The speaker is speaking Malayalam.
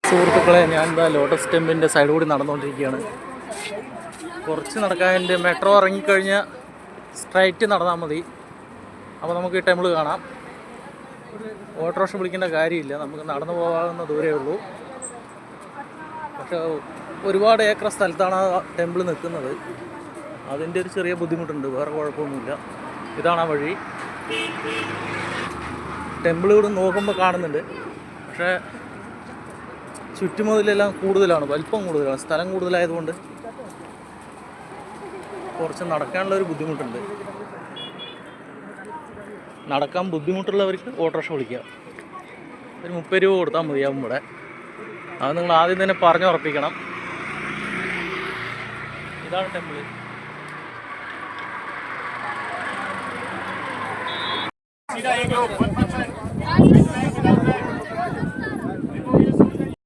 സുഹൃത്തുക്കളെ, ഞാൻ എന്താ ലോട്ടസ് ടെമ്പിളിൻ്റെ സൈഡ് കൂടി നടന്നുകൊണ്ടിരിക്കുകയാണ്. കുറച്ച് നടക്കാൻ എൻ്റെ മെട്രോ ഇറങ്ങിക്കഴിഞ്ഞാൽ സ്ട്രൈറ്റ് നടന്നാൽ മതി. അപ്പോൾ നമുക്ക് ഈ ടെമ്പിൾ കാണാം. ഓട്ടോറിക്ഷ വിളിക്കേണ്ട കാര്യമില്ല, നമുക്ക് നടന്നു പോകാവുന്ന ദൂരമേ ഉള്ളൂ. പക്ഷേ ഒരുപാട് ഏക്കർ സ്ഥലത്താണ് ആ ടെമ്പിൾ നിൽക്കുന്നത്. അതിൻ്റെ ഒരു ചെറിയ ബുദ്ധിമുട്ടുണ്ട്, വേറെ കുഴപ്പമൊന്നുമില്ല. ഇതാണ് ആ വഴി. ടെമ്പിൾ ഇവിടെ നോക്കുമ്പോൾ കാണുന്നുണ്ട്, പക്ഷേ ചുറ്റുമതിലെല്ലാം കൂടുതലാണ്, വലിപ്പം കൂടുതലാണ്, സ്ഥലം കൂടുതലായതുകൊണ്ട് കുറച്ച് നടക്കാനുള്ളൊരു ബുദ്ധിമുട്ടുണ്ട്. നടക്കാൻ ബുദ്ധിമുട്ടുള്ളവർക്ക് ഓട്ടോറിക്ഷ വിളിക്കുക. ഒരു 30 രൂപ കൊടുത്താൽ മതിയാവും ഇവിടെ. അത് നിങ്ങൾ ആദ്യം തന്നെ പറഞ്ഞുറപ്പിക്കണം. ഇതാണ് ടെമ്പിൾ.